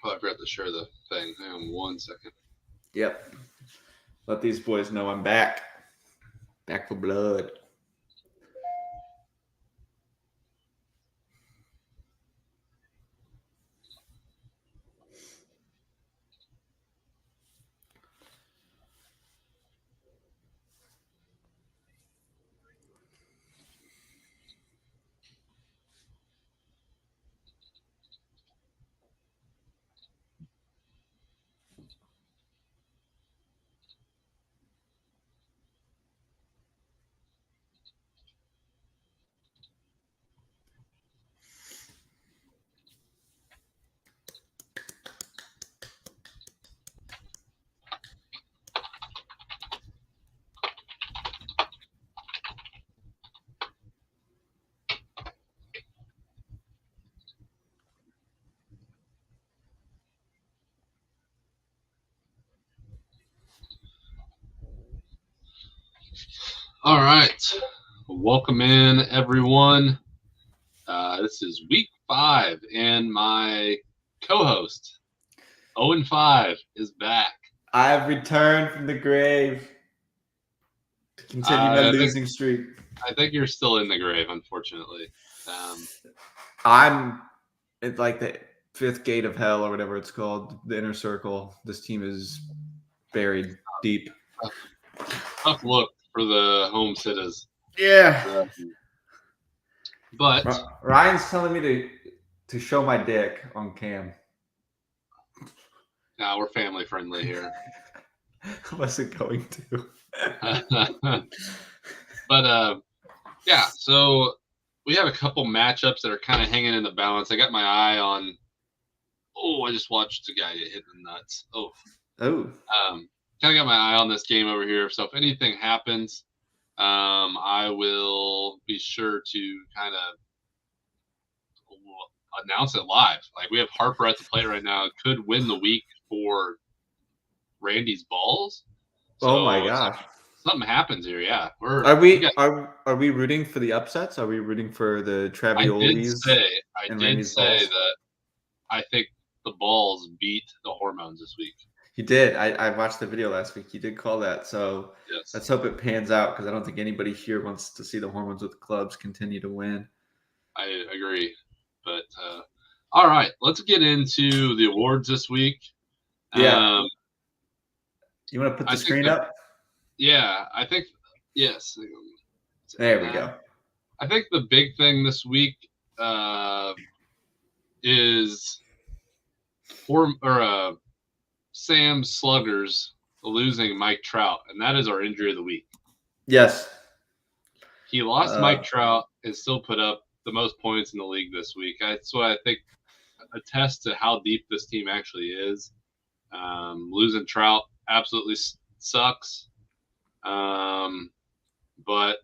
Oh, I forgot to share the thing. Hang on 1 second. Yep. Let these boys know I'm back. Back for blood. All right. Welcome in, everyone. This is week 5, and my co-host, Owen 5, is back. I have returned from the grave to continue my I think losing streak. I think you're still in the grave, unfortunately. I'm at like the fifth gate of hell or whatever it's called, the inner circle. This team is buried deep. Tough look for the home sitters. Yeah. But Ryan's telling me to show my dick on cam. now we're family friendly here. What's it going to? But yeah, so we have a couple matchups that are kind of hanging in the balance. I got my eye on. Oh, I just watched a guy get hit in the nuts. Oh, kind of got my eye on this game over here. So if anything happens, I will be sure to kind of announce it live. Like we have Harper at the plate right now. It could win the week for Randy's balls. So oh my gosh. Something happens here. Yeah. Are we rooting for the upsets? Are we rooting for the Traviolis? I did say that I think the balls beat the hormones this week. He did. I watched the video last week. He did call that. So yes. Let's hope it pans out because I don't think anybody here wants to see the hormones with the clubs continue to win. I agree. But all right, let's get into the awards this week. Yeah. You want to put the screen up? Yeah, I think yes. There we go. I think the big thing this week is Sam Sluggers losing Mike Trout, and that is our injury of the week. Yes. He lost Mike Trout and still put up the most points in the league this week. That's what I think attests to how deep this team actually is. Losing Trout absolutely sucks. But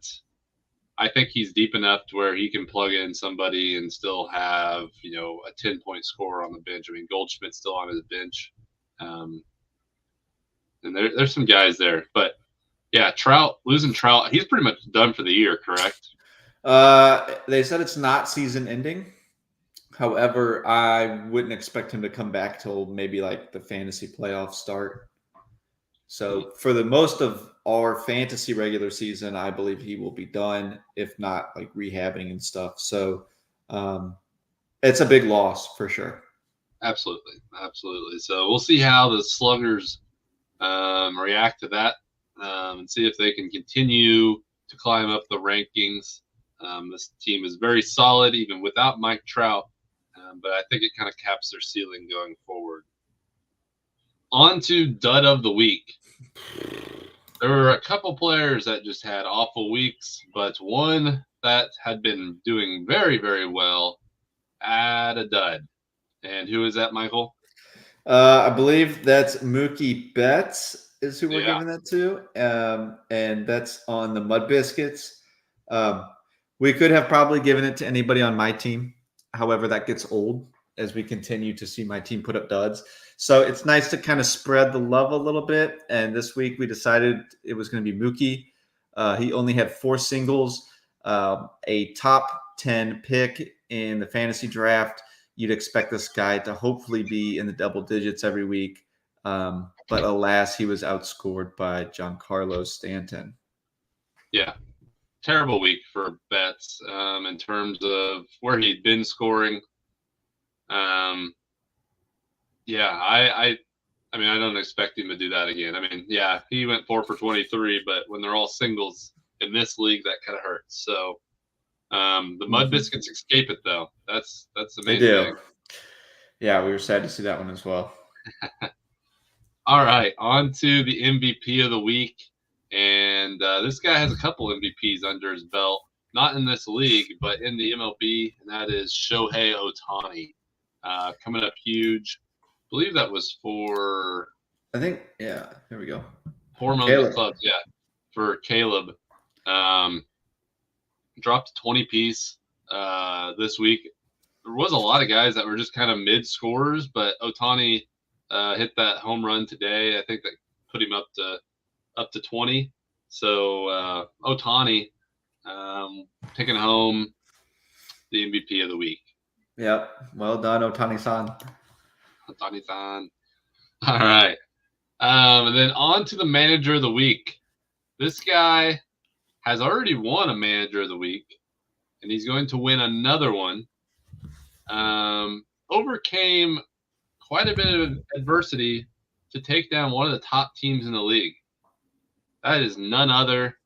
I think he's deep enough to where he can plug in somebody and still have, a 10-point scorer on the bench. I mean, Goldschmidt's still on his bench. And there's some guys there. But, yeah, losing Trout, he's pretty much done for the year, correct? They said it's not season ending. However, I wouldn't expect him to come back till maybe like the fantasy playoffs start. So for the most of our fantasy regular season, I believe he will be done, if not like rehabbing and stuff. So it's a big loss for sure. Absolutely. So we'll see how the Sluggers react to that and see if they can continue to climb up the rankings. This team is very solid even without Mike Trout, but I think it kind of caps their ceiling going forward. On to dud of the week. There were a couple players that just had awful weeks, but one that had been doing very, very well had a dud. And who is that, Michael? I believe that's Mookie Betts is who we're giving that to. And that's on the Mud Biscuits. We could have probably given it to anybody on my team. However, that gets old as we continue to see my team put up duds. So it's nice to kind of spread the love a little bit. And this week we decided it was going to be Mookie. He only had 4 singles, a top 10 pick in the fantasy draft. you'd expect this guy to hopefully be in the double digits every week. But alas, he was outscored by Giancarlo Stanton. Yeah. Terrible week for Betts in terms of where he'd been scoring. I mean, I don't expect him to do that again. I mean, yeah, he went 4 for 23, but when they're all singles in this league, that kind of hurts. So the Mud Biscuits escape it, though. That's the main thing. Yeah, we were sad to see that one as well. All right, on to the MVP of the week. And this guy has a couple MVPs under his belt, not in this league, but in the MLB, and that is Shohei Ohtani. Coming up huge. I believe that was for... I think, yeah, here we go. Hormones Clubs, yeah, for Caleb. Dropped a 20-piece this week. There was a lot of guys that were just kind of mid-scorers, but Ohtani hit that home run today. I think that put him up to 20. So Ohtani taking home the MVP of the week. Yep. Well done, Ohtani-san. Ohtani-san. All right. And then on to the manager of the week. This guy has already won a manager of the week, and he's going to win another one. Overcame quite a bit of adversity to take down one of the top teams in the league. That is none other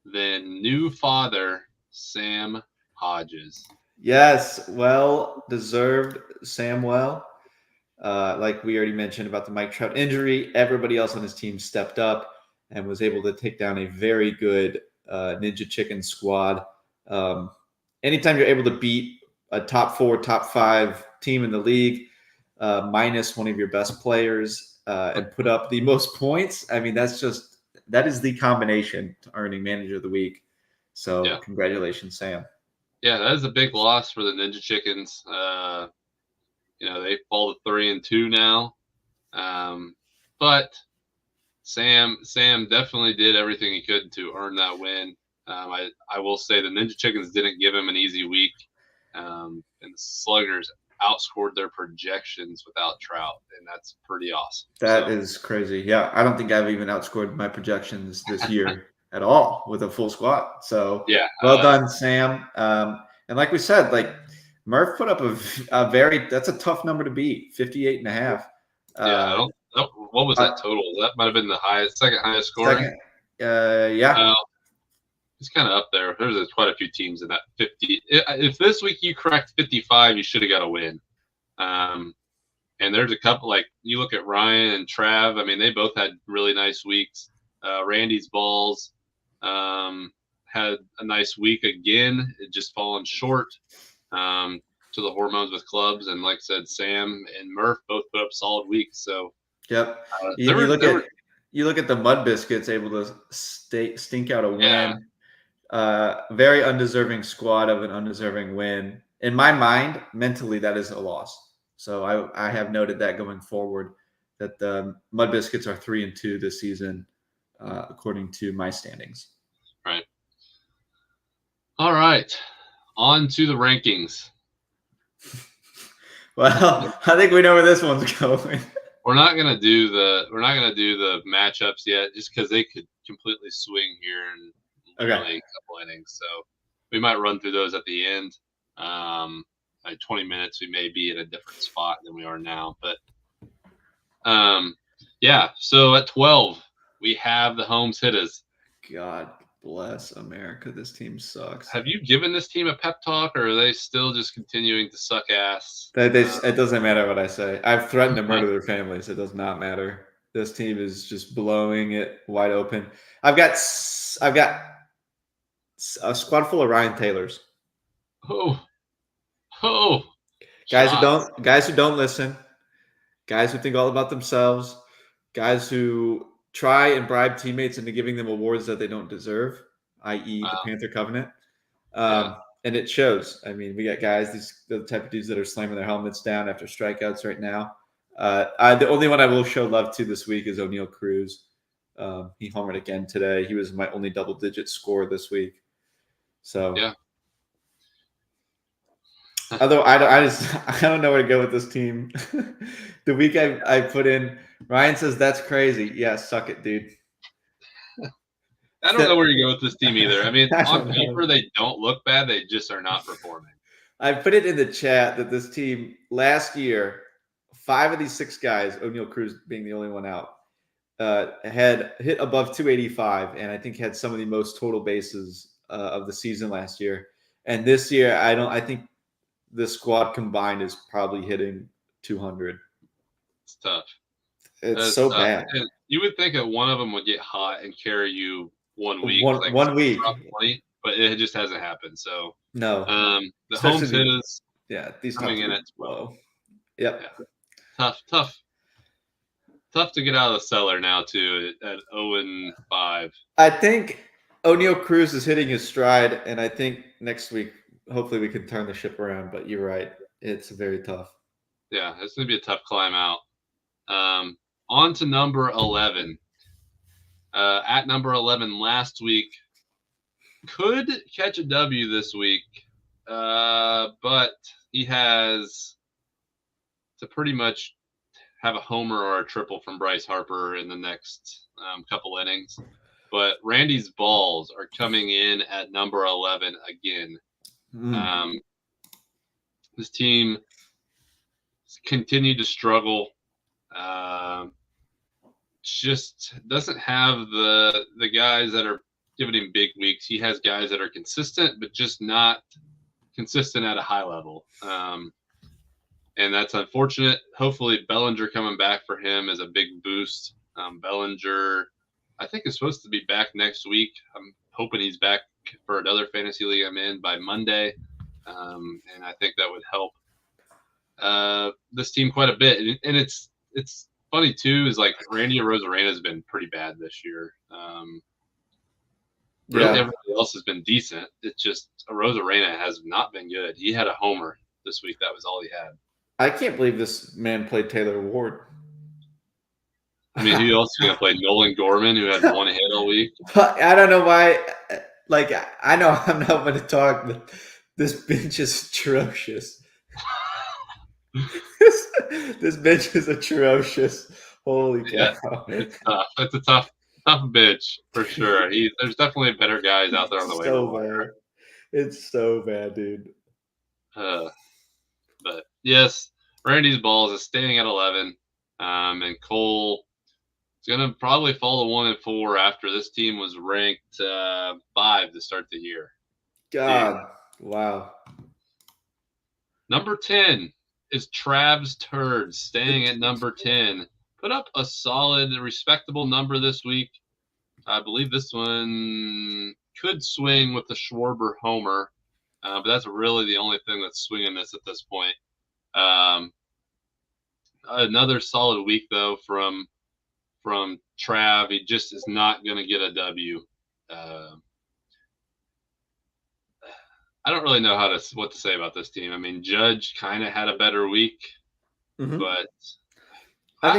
than new father Sam Hodges. Yes, well deserved, Samwell. Like we already mentioned about the Mike Trout injury, everybody else on his team stepped up and was able to take down a very good Ninja Chicken squad. Anytime you're able to beat a top 4, top 5 team in the league, minus one of your best players, and put up the most points, I mean, that is the combination to earning manager of the week. So yeah. Congratulations, Sam. Yeah, that is a big loss for the Ninja Chickens. They fall to 3-2 now. But Sam definitely did everything he could to earn that win. I will say the Ninja Chickens didn't give him an easy week. And the Sluggers outscored their projections without Trout, and that's pretty awesome. That is crazy. Yeah, I don't think I've even outscored my projections this year at all with a full squad. So yeah, well done, Sam. And like we said, like Murph put up a very, that's a tough number to beat, 58.5. Yeah, what was that total? That might have been the second highest scoring. Yeah. It's kind of up there. There's quite a few teams in that 50. If this week you cracked 55, you should have got a win. And there's a couple, like you look at Ryan and Trav. I mean, they both had really nice weeks. Randy's balls had a nice week again. It just fallen short to the Hormones with Clubs. And like I said, Sam and Murph both put up solid weeks. So, yep. You look at the Mud Biscuits able to stink out a win. Yeah. Very undeserving squad of an undeserving win. In my mind, mentally, that is a loss. So I have noted that going forward, that the Mud Biscuits are 3-2 this season, according to my standings. Right. All right. On to the rankings. Well, I think we know where this one's going. We're not gonna do the matchups yet, just because they could completely swing here in literally a couple innings. So we might run through those at the end. Like 20 minutes, we may be in a different spot than we are now. But yeah. So at 12, we have the Holmes Hitters. God bless America. This team sucks. Have you given this team a pep talk, or are they still just continuing to suck ass? It doesn't matter what I say. I've threatened to murder their families. It does not matter. This team is just blowing it wide open. I've got a squad full of Ryan Taylors. Guys who don't listen, guys who think all about themselves, guys who try and bribe teammates into giving them awards that they don't deserve, i.e. the Panther Covenant. And it shows. I mean, we got guys, the type of dudes that are slamming their helmets down after strikeouts right now. The only one I will show love to this week is O'Neal Cruz. He homered again today. He was my only double-digit scorer this week. So yeah. Although I don't know where to go with this team. The week I put in, Ryan says that's crazy. Yeah, suck it, dude. I don't know where you go with this team either. I mean, I on don't know. paper they don't look bad. They just are not performing. I put it in the chat that this team last year, 5 of these 6 guys, O'Neal Cruz being the only one out, had hit above 285, and I think had some of the most total bases of the season last year. And this year, I think the squad combined is probably hitting 200. It's tough. It's That's so tough. bad. And you would think that one of them would get hot and carry you one week, like One week. drop 20, but it just hasn't happened. So No. the Especially Holmes hit is these coming top in 3 at 12. Yep. Yeah. Tough to get out of the cellar now too at 0-5. I think O'Neal Cruz is hitting his stride, and I think next week hopefully we can turn the ship around. But you're right, it's very tough. Yeah, it's gonna be a tough climb out. On to number 11. At number 11 last week, could catch a W this week, but he has to pretty much have a homer or a triple from Bryce Harper in the next couple innings. But Randy's balls are coming in at number 11 again. This team continued to struggle. Just doesn't have the guys that are giving him big weeks. He has guys that are consistent, but just not consistent at a high level. And that's unfortunate. Hopefully Bellinger coming back for him is a big boost. Bellinger, I think, is supposed to be back next week. I'm hoping he's back for another fantasy league I'm in by Monday. And I think that would help this team quite a bit. And it's funny too, is like Randy Arozarena has been pretty bad this year. Really, everybody else has been decent. It's just Arozarena has not been good. He had a homer this week. That was all he had. I can't believe this man played Taylor Ward. I mean, who else is going to play? Nolan Gorman, who had one hit all week. I don't know why. Like, I know I'm not going to talk, but this bench is atrocious. This bench is atrocious. Holy cow! Yeah, it's tough. It's a tough bench for sure. There's definitely better guys out there on the waiver wire. It's so bad, dude. But yes, Randy's balls is staying at 11, and Cole is going to probably fall to 1-4 after this team was ranked 5 to start the year. God, wow. Number 10 is Trav's Turd, staying at number 10. Put up a solid, respectable number this week. I believe this one could swing with the Schwarber homer, but that's really the only thing that's swinging this at this point. Another solid week though from Trav. He just is not going to get a W. I don't really know what to say about this team. I mean, Judge kind of had a better week, but I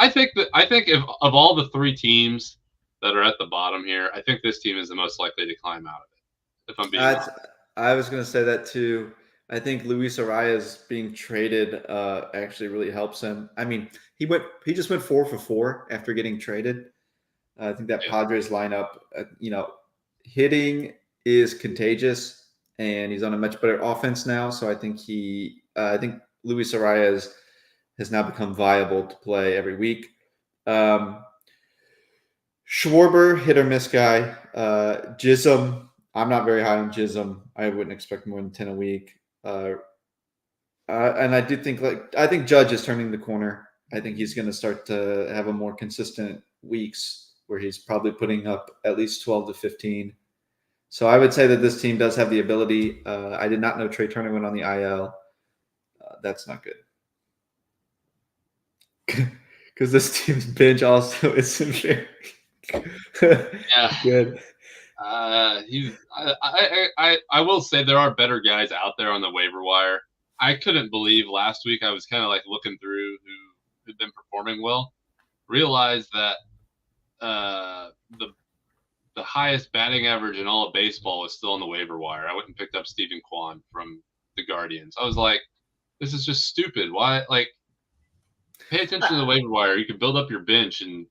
think if of all the 3 teams that are at the bottom here, I think this team is the most likely to climb out of it. If I'm being honest. I was going to say that too. I think Luis Arias being traded actually really helps him. I mean, he just went 4 for 4 after getting traded. I think that Padres lineup, hitting is contagious, and he's on a much better offense now. So I think Luis Arias has now become viable to play every week. Schwarber, hit or miss guy. Chisholm, I'm not very high on Chisholm. I wouldn't expect more than 10 a week. And I think Judge is turning the corner. I think he's going to start to have a more consistent weeks where he's probably putting up at least 12 to 15. So I would say that this team does have the ability. I did not know Trey Turner went on the IL. That's not good. Because this team's bench also isn't very good. I will say there are better guys out there on the waiver wire. I couldn't believe last week. I was kind of like looking through who'd been performing well. Realized that the highest batting average in all of baseball is still on the waiver wire. I went and picked up Stephen Kwan from the Guardians. I was like, this is just stupid. Why? Like, pay attention to the waiver wire. You can build up your bench and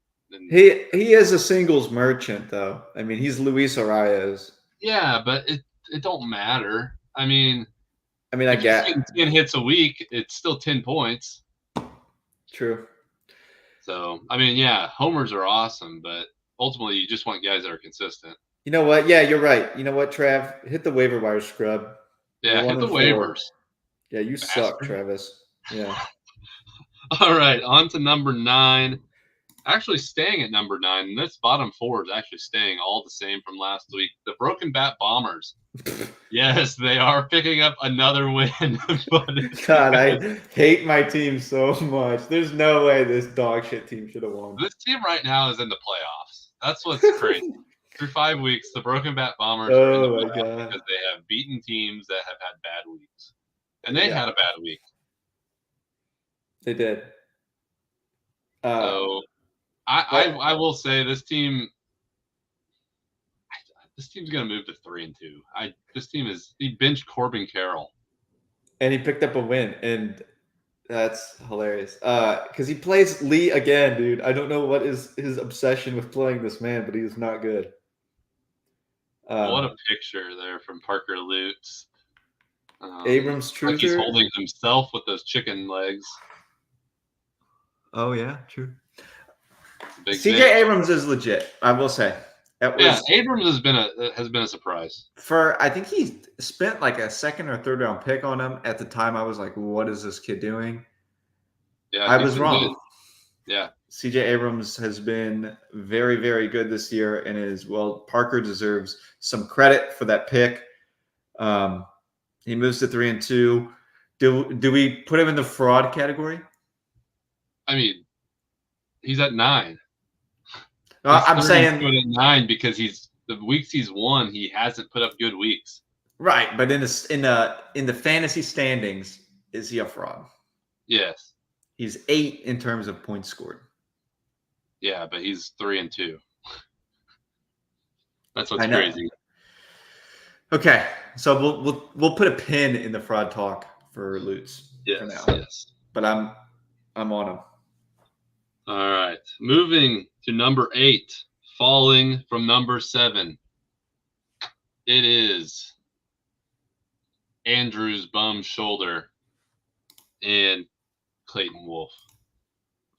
he is a singles merchant though. I mean, he's Luis Arias. yeah, but it don't matter. I mean, I if he's getting 10 hits a week, it's still 10 points. True. So, I mean, yeah, homers are awesome, but ultimately you just want guys that are consistent. You know what? Yeah, you're right. You know what, Trav? Hit the waiver wire scrub. Yeah, hit the waivers. Yeah, you suck, Travis. Yeah. All right, on to number 9. Actually staying at number 9, and this bottom 4 is actually staying all the same from last week. The Broken Bat Bombers. Yes, they are picking up another win. God, I hate my team so much. There's no way this dog shit team should have won. This team right now is in the playoffs. That's what's crazy. Through 5 weeks, the Broken Bat Bombers are in the playoffs because they have beaten teams that have had bad weeks. And they had a bad week. They did. So I will say this team's going to move to 3-2. This team he benched Corbin Carroll, and he picked up a win, and that's hilarious. Because he plays Lee again, dude. I don't know what is his obsession with playing this man, but he is not good. What a picture there from Parker Lutz. Abrams Truther. Like he's holding himself with those chicken legs. Oh yeah, true. CJ Abrams is legit, I will say. Abrams has been a surprise. I think he spent like a 2nd or 3rd round pick on him. At the time, I was like, "What is this kid doing?" Yeah, I was wrong. Yeah, CJ Abrams has been very, very good this year, and Parker deserves some credit for that pick. He moves to 3-2. Do we put him in the fraud category? I mean, he's at 9. I'm saying at 9 because the weeks he's won, he hasn't put up good weeks. Right, but in the fantasy standings, is he a fraud? Yes. He's 8 in terms of points scored. Yeah, but he's 3-2. That's what's crazy. Okay, so we'll put a pin in the fraud talk for Lutz for now. Yes. But I'm on him. All right, moving to number 8, falling from number 7. It is Andrew's bum shoulder and Clayton Wolf.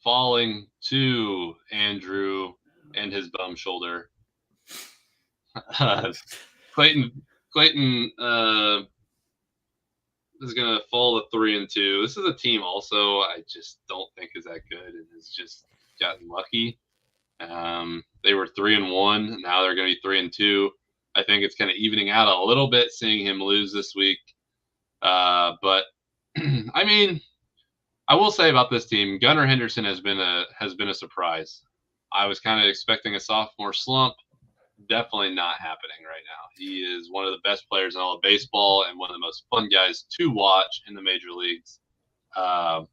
Falling to Andrew and his bum shoulder. Clayton is going to fall to 3-2. This is a team also I just don't think is that good and has just gotten lucky. They were 3-1. Now they're going to be 3-2. I think it's kind of evening out a little bit seeing him lose this week. But I mean, I will say about this team, Gunnar Henderson has been a surprise. I was kind of expecting a sophomore slump. Definitely not happening right now. He is one of the best players in all of baseball and one of the most fun guys to watch in the major leagues. I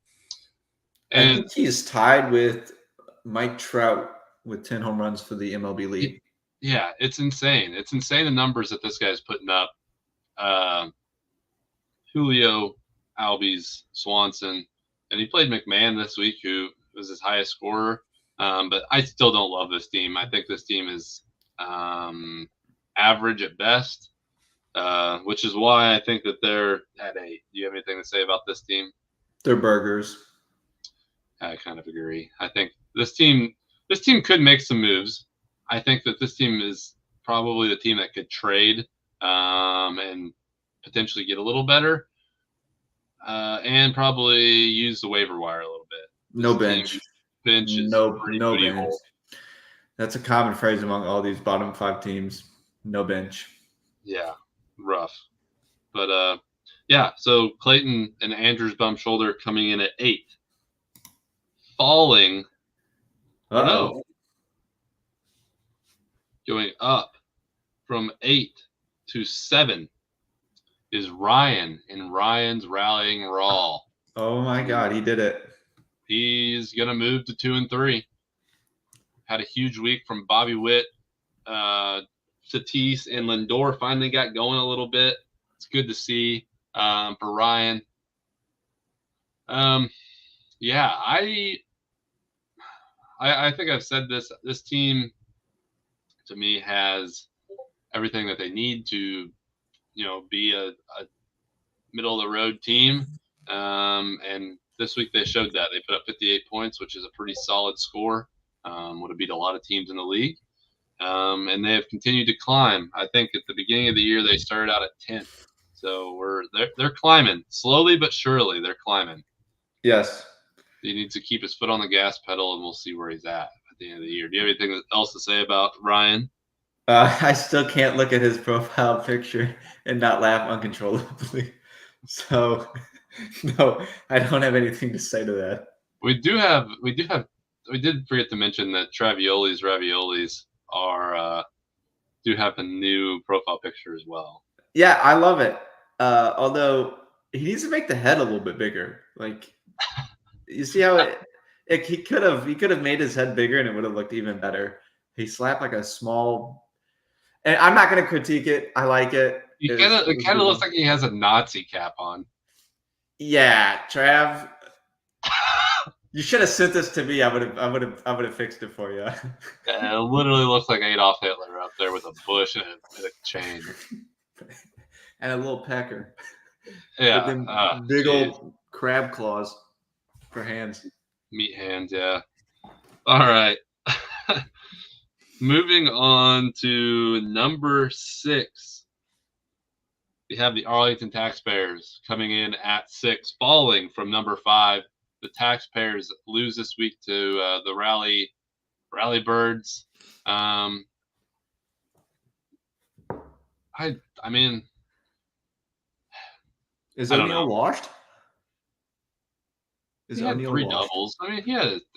think he's tied with Mike Trout with 10 home runs for the MLB league. Yeah, it's insane. It's insane the numbers that this guy's putting up. Julio, Albies, Swanson, and he played McMahon this week, who was his highest scorer. But I still don't love this team. I think this team is average at best, which is why I think that they're at 8. Do you have anything to say about this team? They're burgers. I kind of agree. I think this team could make some moves. I think that this team is probably the team that could trade and potentially get a little better and probably use the waiver wire a little bit. No bench. Bench is no bench. That's a common phrase among all these bottom 5 teams. No bench. Yeah, rough. But so Clayton and Andrew's bum shoulder coming in at 8. Falling. No. Going up from 8 to 7 is Ryan in Ryan's Rallying Raw. Oh my God, he did it. He's gonna move to 2-3. Had a huge week from Bobby Witt, Tatis, and Lindor finally got going a little bit. It's good to see. for Ryan. Yeah, I think I've said this. This team, to me, has everything that they need to, be a middle of the road team. And this week they showed that. They put up 58 points, which is a pretty solid score. Would have beat a lot of teams in the league. And they have continued to climb. I think at the beginning of the year they started out at 10th. So they're climbing slowly but surely. They're climbing. Yes. He needs to keep his foot on the gas pedal, and we'll see where he's at the end of the year. Do you have anything else to say about Ryan? I still can't look at his profile picture and not laugh uncontrollably. So, no, I don't have anything to say to that. We did forget to mention that Raviolis are do have a new profile picture as well. Yeah, I love it. Although he needs to make the head a little bit bigger. Like, you see how he could have made his head bigger and it would have looked even better. He slapped like a small. And I'm not going to critique it. I like it. It kind of looks like he has a Nazi cap on. Yeah, Trav. You should have sent this to me. I would have fixed it for you. Yeah, it literally looks like Adolf Hitler up there with a bush and a chain. And a little pecker. Yeah. With them big old crab claws for hands. Meat hands, yeah. All right. Moving on to number 6. We have the Arlington Taxpayers coming in at 6, falling from number 5. The Taxpayers lose this week to the Rally Birds. I mean, is O'Neal washed? He had 3 doubles. I mean,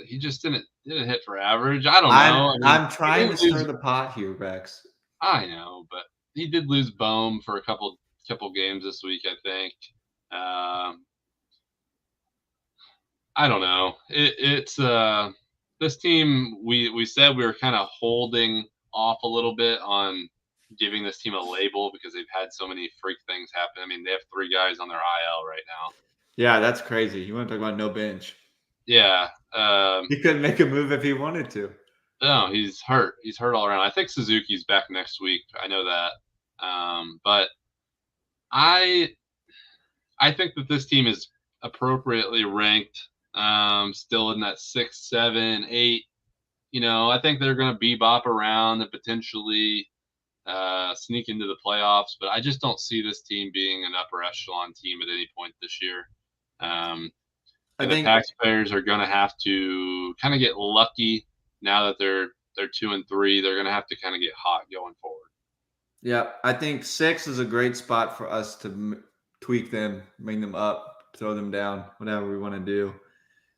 he just didn't hit for average. I don't know. I'm trying to stir the pot here, Rex. I know, but he did lose Bohm for a couple games this week, I think. I don't know. It's this team. We said we were kind of holding off a little bit on giving this team a label because they've had so many freak things happen. I mean, they have 3 guys on their IL right now. Yeah, that's crazy. You want to talk about no bench? Yeah. He couldn't make a move if he wanted to. No, he's hurt. He's hurt all around. I think Suzuki's back next week. I know that. But I think that this team is appropriately ranked. Still in that 6, 7, 8. I think they're going to bebop around and potentially sneak into the playoffs. But I just don't see this team being an upper echelon team at any point this year. I think the Taxpayers are going to have to kind of get lucky now that they're 2 and 3. They're going to have to kind of get hot going forward. Yeah, I think 6 is a great spot for us to tweak them, bring them up, throw them down, whatever we want to do.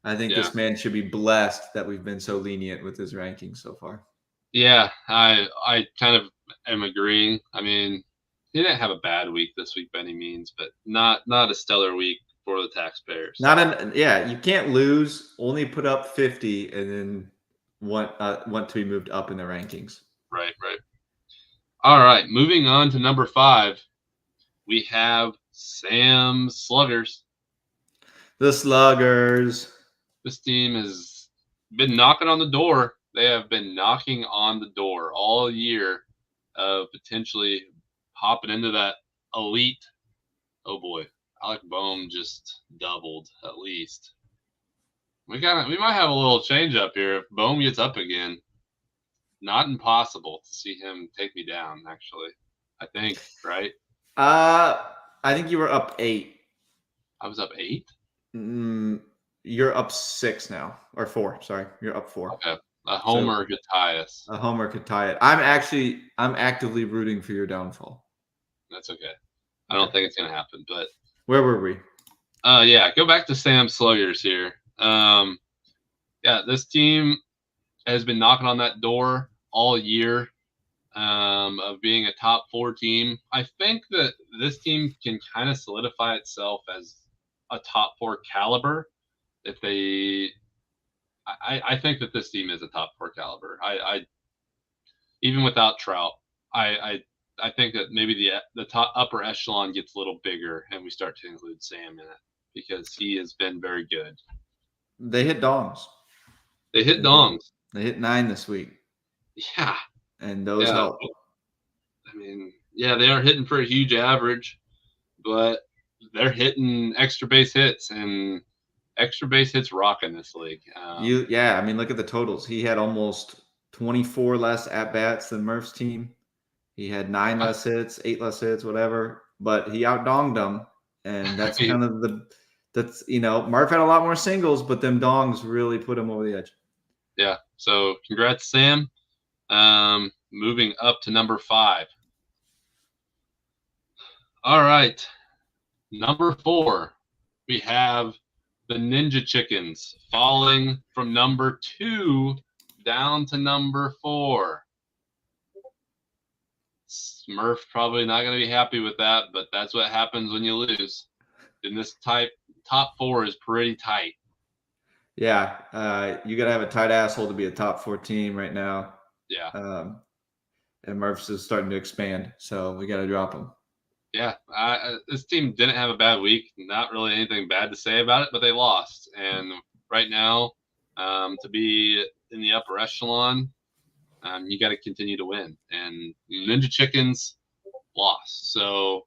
I think this man should be blessed that we've been so lenient with his rankings so far. Yeah, I kind of am agreeing. I mean, he didn't have a bad week this week by any means, but not a stellar week for the Taxpayers. You can't lose, only put up 50 and then want to be moved up in the rankings. Right. All right, moving on to number 5. We have Sam Sluggers. The Sluggers. This team has been knocking on the door. They have been knocking on the door all year of potentially hopping into that elite. Oh boy, Alec Bohm just doubled at least. We might have a little change up here if Bohm gets up again. Not impossible to see him take me down, actually. I think, right? I think you were up 8. I was up 8? You're up 6 now, or 4. Sorry, you're up 4. Okay, a homer could tie us. A homer could tie it. I'm actively rooting for your downfall. That's okay. I don't think it's gonna happen. But where were we? Go back to Sam Sluggers here. This team has been knocking on that door all year of being a top 4 team. I think that this team can kind of solidify itself as a top 4 caliber if they. I think that this team is a top 4 caliber. I even without Trout, I I think that maybe the top upper echelon gets a little bigger, and we start to include Sam in it because he has been very good. They hit dongs. They hit dongs. They hit 9 this week. Yeah, and those help. I mean, yeah, they aren't hitting for a huge average, but they're hitting extra base hits, and extra base hits rock in this league. I mean, look at the totals. He had almost 24 less at bats than Murph's team. He had 9 less hits, 8 less hits, whatever. But he outdonged them, and that's kind of Murph had a lot more singles, but them dongs really put him over the edge. Yeah. So congrats, Sam. Moving up to number 5. All right. Number 4, we have the Ninja Chickens falling from number 2 down to number 4. Smurf probably not going to be happy with that, but that's what happens when you lose. And this top 4 is pretty tight. Yeah, you got to have a tight asshole to be a top 4 team right now. Yeah. And Murph's is starting to expand, so we got to drop him. Yeah, this team didn't have a bad week. Not really anything bad to say about it, but they lost. And right now, to be in the upper echelon, you got to continue to win. And Ninja Chickens lost. So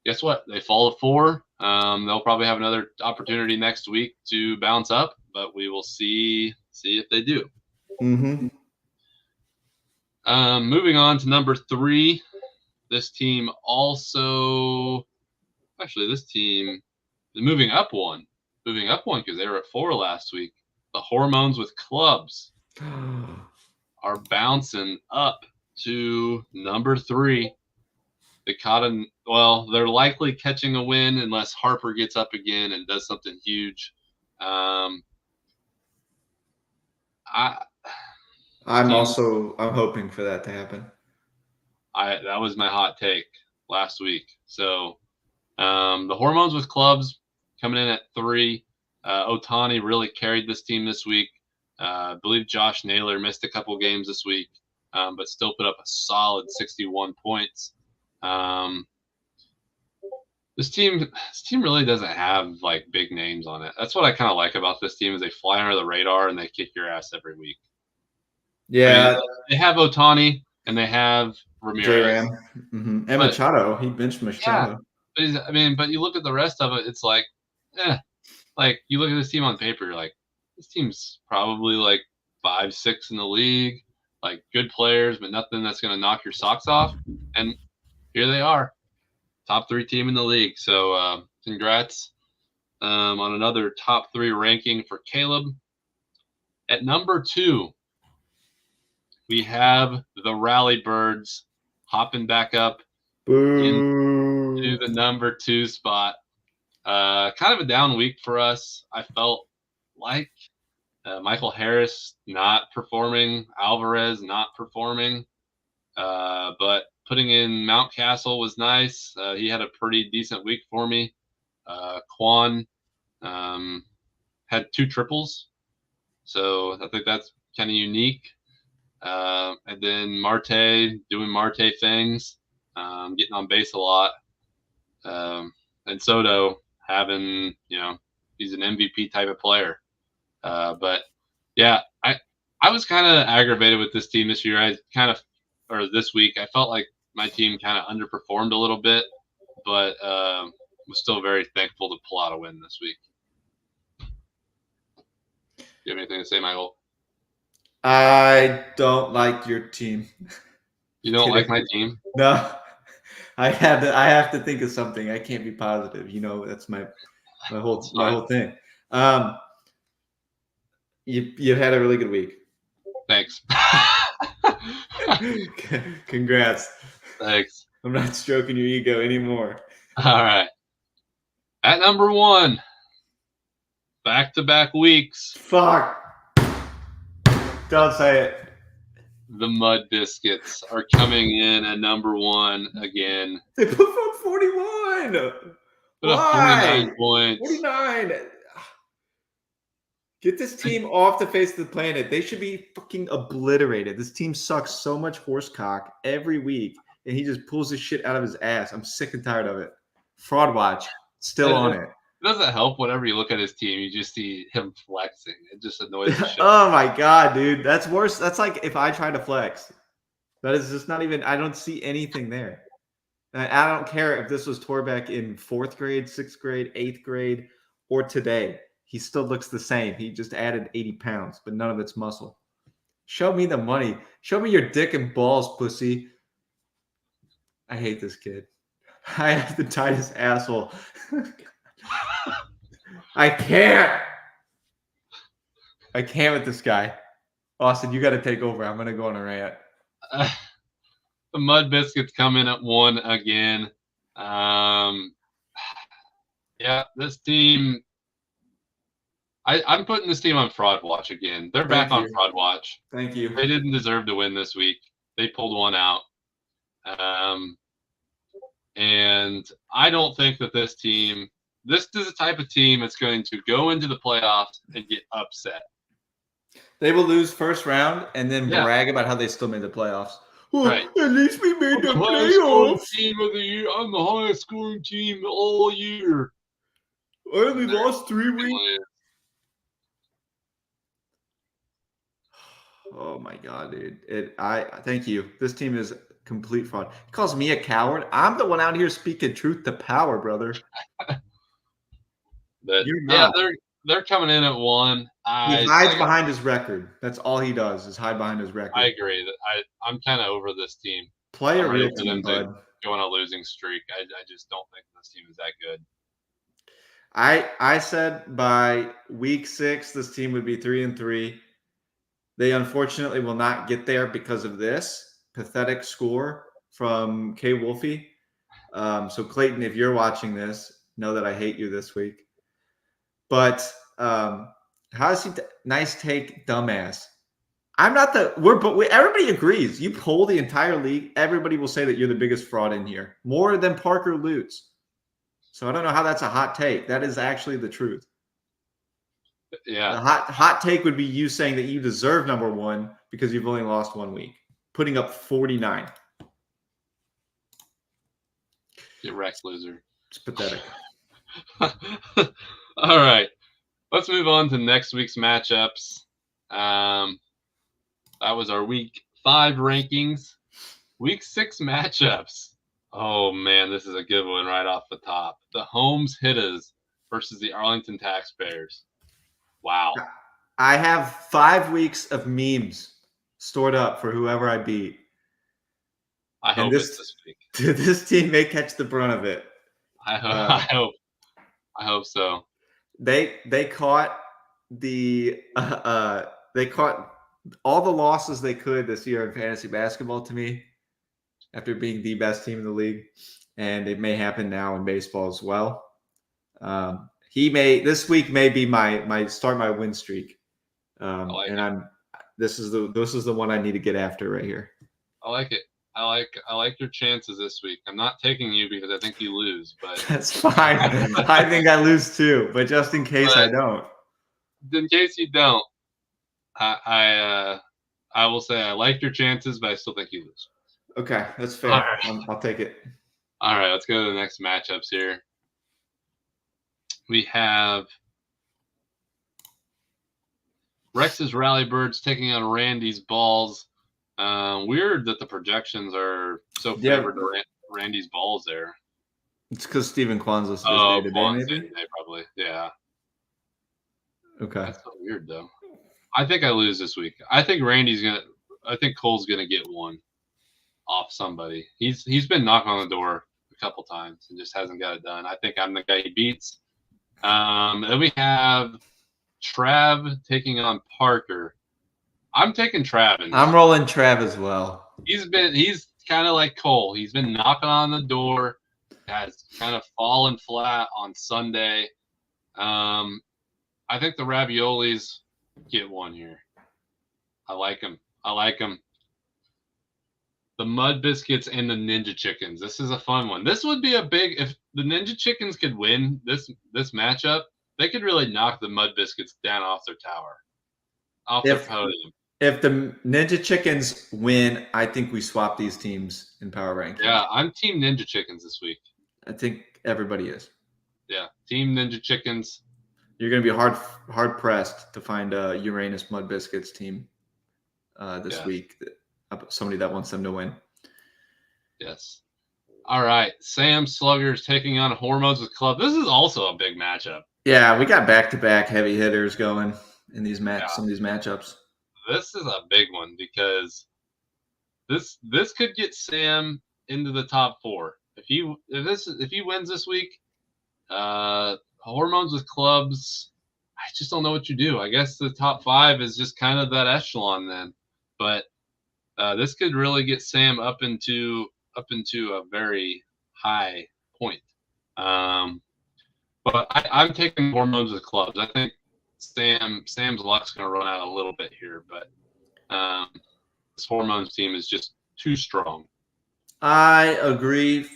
guess what? They fall to 4. They'll probably have another opportunity next week to bounce up, but we will see if they do. Mm-hmm. Moving on to number 3. This team also, actually, this team is moving up one because they were at 4 last week. The Hormones with Clubs are bouncing up to number 3. They're likely catching a win unless Harper gets up again and does something huge. I'm hoping for that to happen. That was my hot take last week. So the Hormones with Clubs coming in at 3. Ohtani really carried this team this week. I believe Josh Naylor missed a couple games this week, but still put up a solid 61 points. This team really doesn't have like big names on it. That's what I kind of like about this team is they fly under the radar and they kick your ass every week. Yeah, I mean, they have Ohtani and they have Ramirez. J-Ram. Mm-hmm. And Machado. He benched Machado. Yeah, but you look at the rest of it, it's like, like you look at this team on paper, you're like, this team's probably like 5-6 in the league, like good players, but nothing that's going to knock your socks off. And here they are, top 3 team in the league. So congrats on another top 3 ranking for Caleb. At number 2, we have the Rally Birds hopping back up into the number 2 spot. Kind of a down week for us. I felt like Michael Harris not performing, Alvarez not performing, but putting in Mountcastle was nice. He had a pretty decent week for me. Quan had 2 triples, so I think that's kind of unique. And then Marte doing Marte things, getting on base a lot. And Soto having, he's an MVP type of player. But yeah, I was kind of aggravated with this team this year. This week, I felt like my team kind of underperformed a little bit, but was still very thankful to pull out a win this week. Do you have anything to say, Michael? I don't like your team. You don't like my team? No. I have to think of something. I can't be positive. That's my whole thing. You had a really good week. Thanks. Congrats. Thanks. I'm not stroking your ego anymore. All right. At number 1, back-to-back weeks. Fuck. Don't say it. The Mud Biscuits are coming in at number 1 again. They put up 41. Put up 49 points. 49. Get this team off the face of the planet. They should be fucking obliterated. This team sucks so much horsecock every week. and he just pulls his shit out of his ass. I'm sick and tired of it. Fraud watch, still on it. It doesn't help whenever you look at his team, you just see him flexing. It just annoys the shit. Oh my god, dude. That's worse. That's like if I try to flex. That is just not even, I don't see anything there. I don't care if this was Torbeck in 4th grade, 6th grade, 8th grade, or today. He still looks the same. He just added 80 pounds, but none of it's muscle. Show me the money. Show me your dick and balls, pussy. I hate this kid. I have the tightest asshole. I can't. I can't with this guy. Austin, you got to take over. I'm going to go on a rant. The Mud Biscuits come in at 1 again. Yeah, this team. I'm putting this team on fraud watch again. They're back on fraud watch. Thank you. They didn't deserve to win this week. They pulled one out. And I don't think that this team, this is the type of team that's going to go into the playoffs and get upset. They will lose first round and then brag about how they still made the playoffs. Well, right. At least we made the playoffs. Team of the year. I'm the highest scoring team all year. I only lost 3 weeks. Oh my god, dude! I thank you. This team is complete fraud. He calls me a coward. I'm the one out here speaking truth to power, brother. But you're not. Yeah, they're coming in at 1. He hides behind his record. That's all he does is hide behind his record. I agree. I'm kind of over this team. Play a real team, bud. Go on a losing streak. I just don't think this team is that good. I said by week 6 this team would be 3-3. They unfortunately will not get there because of this pathetic score from K. Wolfie. So Clayton, if you're watching this, know that I hate you this week. But how is he? Nice take, dumbass. I'm not everybody agrees. You poll the entire league, everybody will say that you're the biggest fraud in here, more than Parker Lutz. So I don't know how that's a hot take. That is actually the truth. Yeah. The hot take would be you saying that you deserve number 1 because you've only lost 1 week, putting up 49. Get wrecked, loser. It's pathetic. All right. Let's move on to next week's matchups. That was our week 5 rankings. Week 6 matchups. Oh, man, this is a good one right off the top. The Holmes Hitters versus the Arlington Taxpayers. Wow. I have 5 weeks of memes stored up for whoever I beat. I hope it's this week. This team may catch the brunt of it. I hope so. They caught they caught all the losses they could this year in fantasy basketball to me after being the best team in the league, and it may happen now in baseball as well. This week may be my start my win streak, this is the one I need to get after right here. I like it. I like your chances this week. I'm not taking you because I think you lose, but that's fine. I think I lose too, but just in case I don't. In case you don't, I will say I like your chances, but I still think you lose. Okay, that's fair. Right. I'll take it. All right, let's go to the next matchups here. We have Rex's Rally Birds taking on Randy's Balls. Weird that the projections are so favored to Randy's Balls there. It's because Steven Kwanzaa is day-to-day, maybe? Probably, yeah. Okay. That's so weird, though. I think I lose this week. I think Cole's gonna get one off somebody. He's been knocking on the door a couple times and just hasn't got it done. I think I'm the guy he beats. Then we have Trav taking on Parker. I'm taking Trav. I'm rolling Trav as well. He's kind of like Cole. He's been knocking on the door, has kind of fallen flat on Sunday. I think the Raviolis get one here. I like them. The Mud Biscuits and the Ninja Chickens. This is a fun one. This would be if the Ninja Chickens could win this matchup, they could really knock the Mud Biscuits down off their tower, off their podium. If the Ninja Chickens win, I think we swap these teams in power rankings. Yeah, I'm Team Ninja Chickens this week. I think everybody is. Yeah, Team Ninja Chickens. You're going to be hard pressed to find a Uranus Mud Biscuits team this week. Somebody that wants them to win. Yes. All right, Sam Sluggers taking on Hormones with Club. This is also a big matchup. Yeah, we got back-to-back heavy hitters going in these some of these matchups. This is a big one because this could get Sam into the top 4. If he wins this week, Hormones with Clubs, I just don't know what you do. I guess the top 5 is just kind of that echelon then, but this could really get Sam up into a very high point. But I'm taking Hormones with Clubs. I think Sam's luck's going to run out a little bit here, but this Hormones team is just too strong. I agree,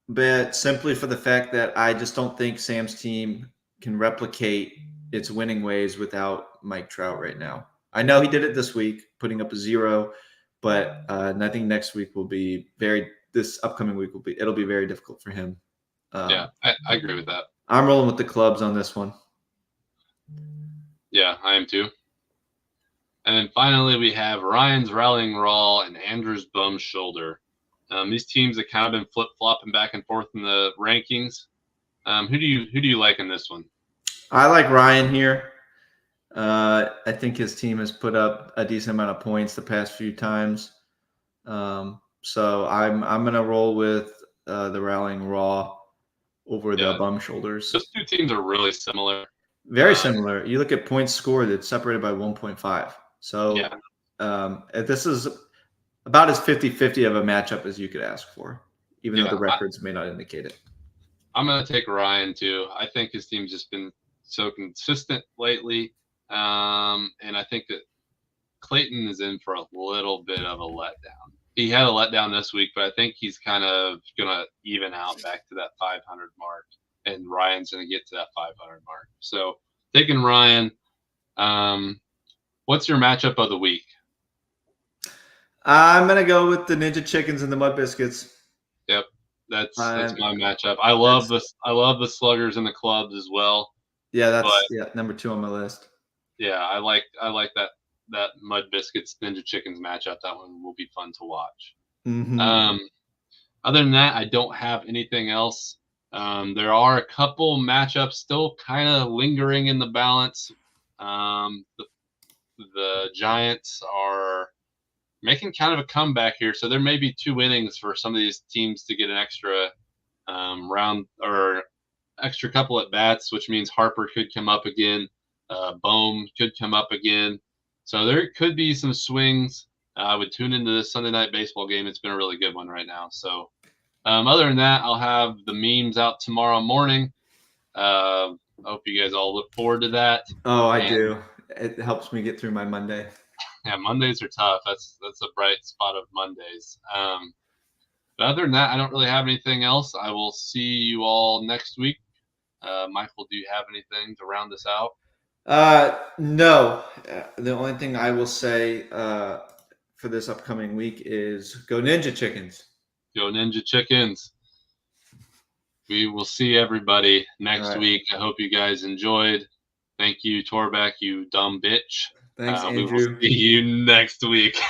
but simply for the fact that I just don't think Sam's team can replicate its winning ways without Mike Trout right now. I know he did it this week, putting up a 0, but I think next week will be this upcoming week it'll be very difficult for him. Yeah, I agree with that. I'm rolling with the Clubs on this one. Yeah, I am too. And then finally, we have Ryan's Rallying Raw and Andrew's Bum Shoulder. These teams have kind of been flip-flopping back and forth in the rankings. Who do you like in this one? I like Ryan here. I think his team has put up a decent amount of points the past few times. So I'm gonna roll with the Rallying Raw over the Bum Shoulders. Those two teams are really similar. Very similar. You look at points scored; it's separated by 1.5. So this is about as 50-50 of a matchup as you could ask for, even though the records may not indicate it. I'm going to take Ryan too. I think his team's just been so consistent lately. And I think that Clayton is in for a little bit of a letdown. He had a letdown this week, but I think he's kind of going to even out back to that 500 mark. And Ryan's going to get to that 500 mark. So taking Ryan. What's your matchup of the week? I'm going to go with the Ninja Chickens and the Mud Biscuits. Yep. That's my matchup. I love the Sluggers and the Clubs as well. Yeah, that's number 2 on my list. Yeah, I like that Mud Biscuits Ninja Chickens matchup. That one will be fun to watch. Mm-hmm. Other than that, I don't have anything else. There are a couple matchups still kind of lingering in the balance. The Giants are making kind of a comeback here, so there may be 2 innings for some of these teams to get an extra round or extra couple at bats, which means Harper could come up again, Bohm could come up again, so there could be some swings. I would tune into this Sunday night baseball game. It's been a really good one right now. So other than that, I'll have the memes out tomorrow morning. I hope you guys all look forward to that. Oh, I do. It helps me get through my Monday. Yeah, Mondays are tough. That's a bright spot of Mondays. But other than that, I don't really have anything else. I will see you all next week. Michael, do you have anything to round us out? No. The only thing I will say for this upcoming week is go Ninja Chickens. Go Ninja Chickens. We will see everybody next week. I hope you guys enjoyed. Thank you, Torbeck, you dumb bitch. Thanks, Andrew. We will see you next week.